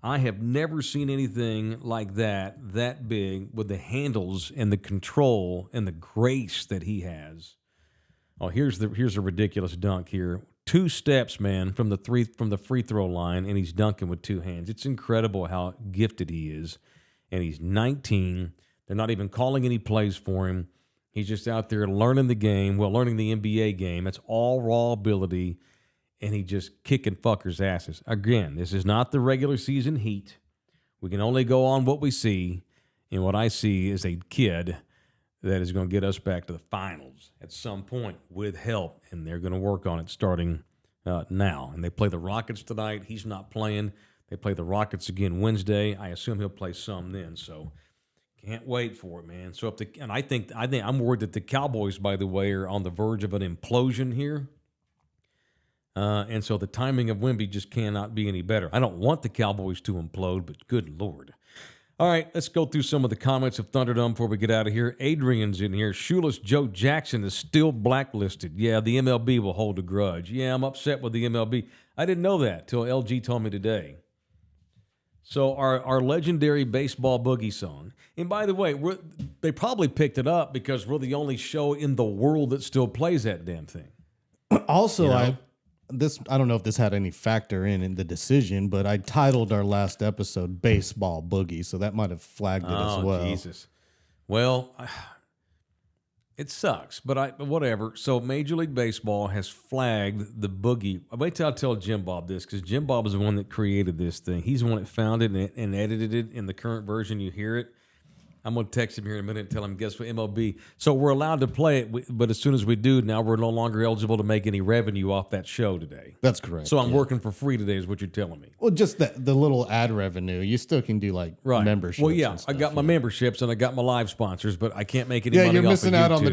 I have never seen anything like that big, with the handles and the control and the grace that he has. Oh, here's a ridiculous dunk here. 2 steps, man, from the free throw line, and he's dunking with 2 hands. It's incredible how gifted he is. And he's 19. They're not even calling any plays for him. He's just out there learning the game, learning the NBA game. That's all raw ability, and he just kicking fuckers' asses. Again, this is not the regular season Heat. We can only go on what we see, and what I see is a kid that is going to get us back to the finals at some point with help, and they're going to work on it starting now. And they play the Rockets tonight. He's not playing. They play the Rockets again Wednesday. I assume he'll play some then, so can't wait for it, man. So I think I'm worried that the Cowboys, by the way, are on the verge of an implosion here. And so the timing of Wemby just cannot be any better. I don't want the Cowboys to implode, but good Lord. All right, let's go through some of the comments of Thunderdome before we get out of here. Adrian's in here. Shoeless Joe Jackson is still blacklisted. Yeah, the MLB will hold a grudge. Yeah, I'm upset with the MLB. I didn't know that till LG told me today. So our legendary baseball boogie song. And by the way, they probably picked it up because we're the only show in the world that still plays that damn thing. Also, you know? I don't know if this had any factor in the decision, but I titled our last episode Baseball Boogie, so that might have flagged it as well. Oh, Jesus. Well, it sucks, but whatever. So Major League Baseball has flagged the boogie. Wait till I tell Jim Bob this, because Jim Bob is the one that created this thing. He's the one that found it and edited it in the current version. You hear it. I'm going to text him here in a minute and tell him, guess what, MLB. So we're allowed to play it, but as soon as we do, now we're no longer eligible to make any revenue off that show today. That's correct. So I'm working for free today is what you're telling me. Well, just the little ad revenue. You still can do like memberships. Well, yeah, I got my memberships and I got my live sponsors, but I can't make any money off of YouTube. Yeah, you're missing out on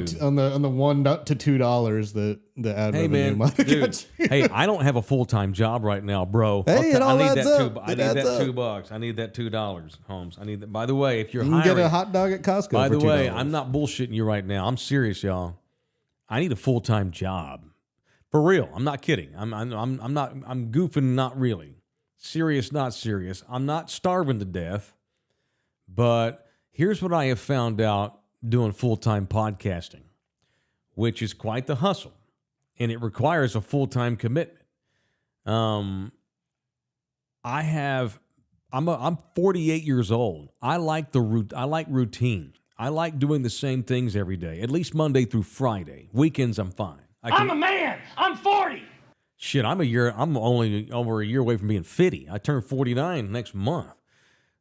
the $1 to $2 that the ad revenue might have got you. Hey, I don't have a full-time job right now, bro. Hey, I need that $2. I need that $2. I need that $2, Holmes. I need that. By the way, if you're you can hiring, get a hot dog at Costco. By the for $2. way, I'm not bullshitting you right now. I'm serious, y'all. I need a full-time job. For real. I'm not kidding. I'm goofing, not really. Serious, not serious. I'm not starving to death, But here's what I have found out doing full-time podcasting, which is quite the hustle, and it requires a full-time commitment. I'm 48 years old. I like routine. I like doing the same things every day, at least Monday through Friday. Weekends, I'm fine. I'm a man. I'm 40. Shit, I'm only over a year away from being 50. I turn 49 next month.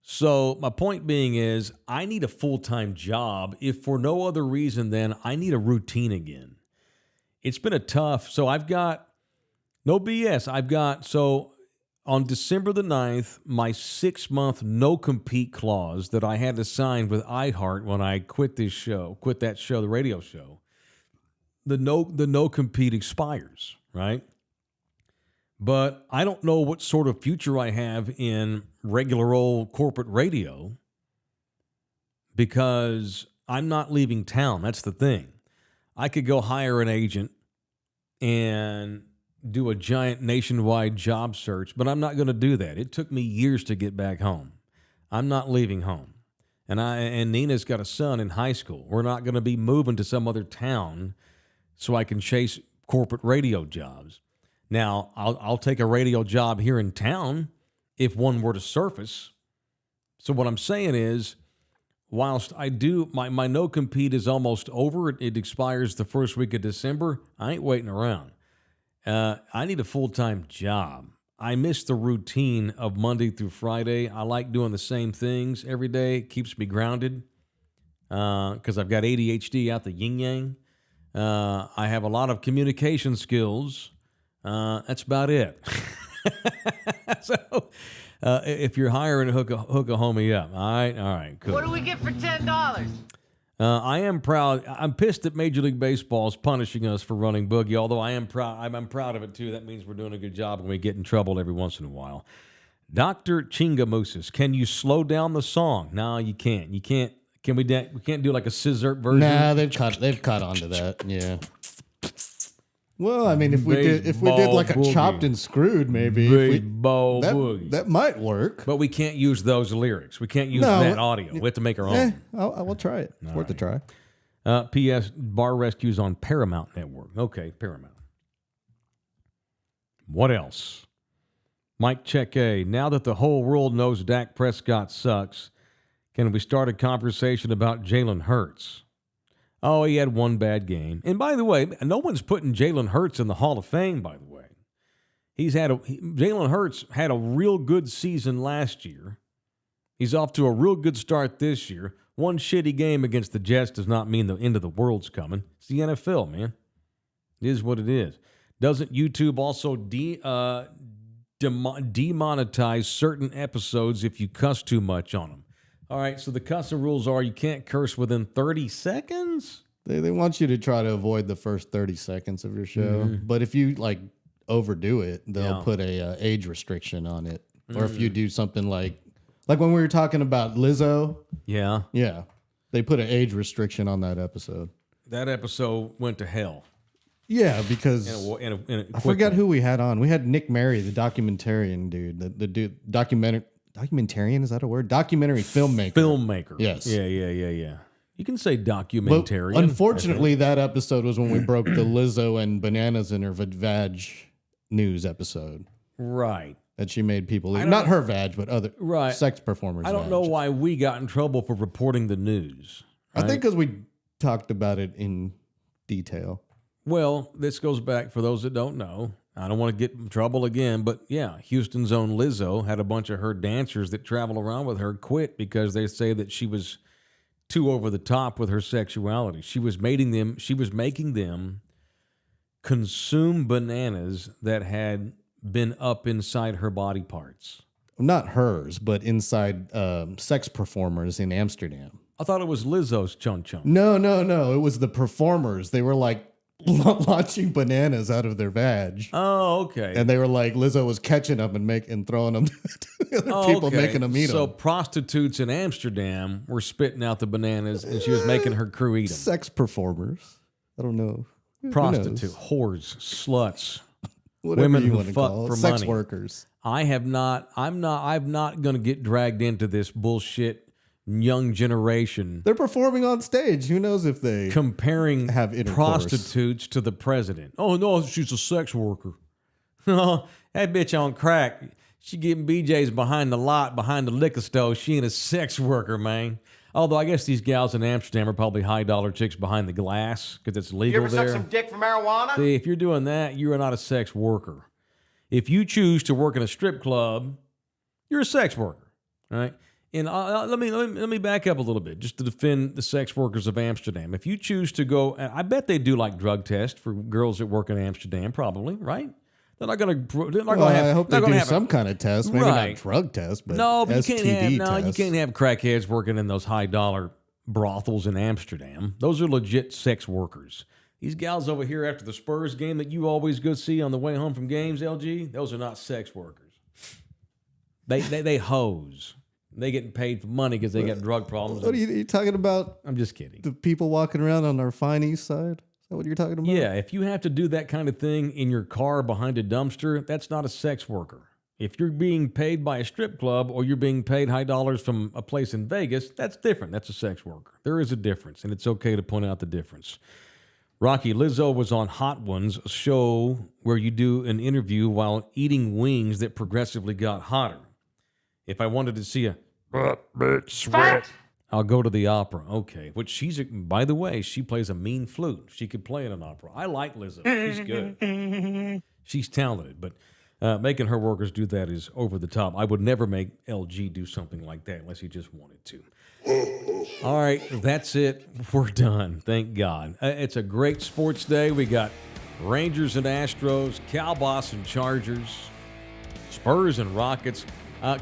So my point being is I need a full-time job, if for no other reason than I need a routine again. It's been a tough, so I've got, no BS, so on December the 9th, my 6-month no-compete clause that I had to sign with iHeart when I quit that show, the radio show, the no-compete expires, right? But I don't know what sort of future I have in regular old corporate radio because I'm not leaving town. That's the thing. I could go hire an agent and do a giant nationwide job search, but I'm not going to do that. It took me years to get back home. I'm not leaving home. And Nina's got a son in high school. We're not going to be moving to some other town so I can chase corporate radio jobs. Now, I'll take a radio job here in town if one were to surface. So what I'm saying is, whilst I do, my no-compete is almost over. It expires the first week of December. I ain't waiting around. I need a full-time job. I miss the routine of Monday through Friday. I like doing the same things every day. It keeps me grounded because I've got ADHD out the yin-yang. I have a lot of communication skills. That's about it. So if you're hiring, hook a homie up. All right, cool. What do we get for $10? I am proud. I'm pissed that Major League Baseball is punishing us for running boogie, although I am proud. I'm proud of it, too. That means we're doing a good job and we get in trouble every once in a while. Dr. Chingamooses, can you slow down the song? No, you can't. We can't do like a scissor version? Nah, they've caught on to that. Yeah. Well, I mean, if we did like a boogie. Chopped and Screwed, maybe Boogie. that might work. But we can't use those lyrics. We can't use that audio. We have to make our own. I will try it. It's worth a try. P.S. Bar Rescue's on Paramount Network. Okay, Paramount. What else? Mike Check A. Now that the whole world knows Dak Prescott sucks, can we start a conversation about Jalen Hurts? Oh, he had one bad game. And by the way, no one's putting Jalen Hurts in the Hall of Fame, by the way. Jalen Hurts had a real good season last year. He's off to a real good start this year. One shitty game against the Jets does not mean the end of the world's coming. It's the NFL, man. It is what it is. Doesn't YouTube also demonetize certain episodes if you cuss too much on them? All right, so the cussing rules are you can't curse within 30 seconds? They want you to try to avoid the first 30 seconds of your show. Mm-hmm. But if you like overdo it, they'll put a age restriction on it. Or if you do something like when we were talking about Lizzo. Yeah. Yeah. They put an age restriction on that episode. That episode went to hell. Yeah, because I forgot who we had on. We had Nick Murray, the documentarian dude. The dude, documentarian, is that a word? Documentary filmmaker. Yes. Yeah. You can say documentarian. But unfortunately, that episode was when we broke the Lizzo and bananas in her vag news episode. Right. That she made people leave. Not her vag, but other sex performers. I don't know why we got in trouble for reporting the news. Right? I think because we talked about it in detail. Well, this goes back, for those that don't know, I don't want to get in trouble again, but yeah, Houston's own Lizzo had a bunch of her dancers that travel around with her quit because they say that she was too over the top with her sexuality. She was making them consume bananas that had been up inside her body parts. Not hers, but inside sex performers in Amsterdam. I thought it was Lizzo's chun-chun. No. It was the performers. They were like launching bananas out of their vag. Oh, okay. And they were like, Lizzo was catching them and throwing them to other people, making them eat them. So prostitutes in Amsterdam were spitting out the bananas, and she was making her crew eat them. Sex performers. I don't know. Prostitute, whores, sluts, whatever women you who want to fuck call it. for Sex money. Workers. I'm not going to get dragged into this bullshit young generation They're performing on stage. Who knows if they comparing have intercourse. prostitutes to the president. Oh, no, she's a sex worker. Oh, that bitch on crack. She getting BJ's behind the lot, behind the liquor store. She ain't a sex worker, man. Although I guess these gals in Amsterdam are probably high-dollar chicks behind the glass because it's legal You ever there. suck some dick for marijuana? See, if you're doing that, you're not a sex worker. If you choose to work in a strip club, you're a sex worker, all right? And let me back up a little bit just to defend the sex workers of Amsterdam. If you choose to go, I bet they do like drug tests for girls that work in Amsterdam, probably, right? They're not going to. I hope they do some kind of test, maybe Right. not drug test, but no, but you STD test. can't have crackheads working in those high-dollar brothels in Amsterdam. Those are legit sex workers. These gals over here after the Spurs game that you always go see on the way home from games, LG, those are not sex workers. They hose. They getting paid for money because they got drug problems. What are you talking about? I'm just kidding. The people walking around on our fine east side? Is that what you're talking about? Yeah, if you have to do that kind of thing in your car behind a dumpster, that's not a sex worker. If you're being paid by a strip club or you're being paid high dollars from a place in Vegas, that's different. That's a sex worker. There is a difference, and it's okay to point out the difference. Rocky, Lizzo was on Hot Ones, a show where you do an interview while eating wings that progressively got hotter. If I wanted to see a bitch sweat, I'll go to the opera. Okay, which by the way, she plays a mean flute. She could play in an opera. I like Lizzo. She's good. She's talented, but making her workers do that is over the top. I would never make LG do something like that unless he just wanted to. All right, that's it. We're done. Thank God. It's a great sports day. We got Rangers and Astros, Cowboys and Chargers, Spurs and Rockets.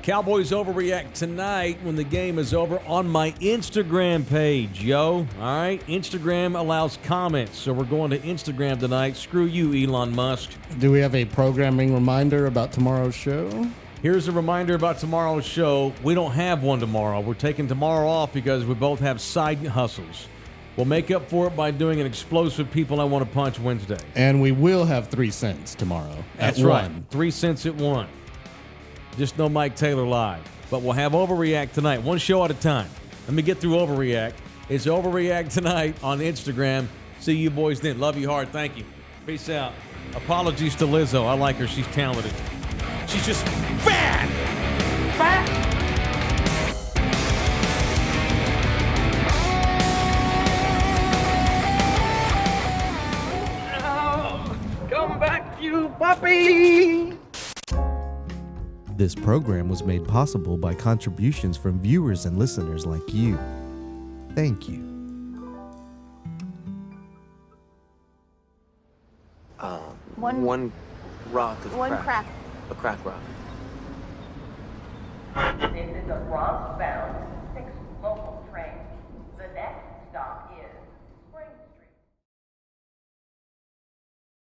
Cowboys overreact tonight when the game is over on my Instagram page, yo. All right? Instagram allows comments, so we're going to Instagram tonight. Screw you, Elon Musk. Do we have a programming reminder about tomorrow's show? Here's a reminder about tomorrow's show. We don't have one tomorrow. We're taking tomorrow off because we both have side hustles. We'll make up for it by doing an explosive People I Want to Punch Wednesday. And we will have 3 cents tomorrow. That's right. 3 cents at 1. Just no Mike Taylor live. But we'll have Overreact tonight, one show at a time. Let me get through Overreact. It's Overreact tonight on Instagram. See you boys then. Love you hard. Thank you. Peace out. Apologies to Lizzo. I like her. She's talented. She's just fat! Fat! Come back, you puppy! This program was made possible by contributions from viewers and listeners like you. Thank you. One rock of One crack. A crack rock. This is a Bronx-bound 6 local train. The next stop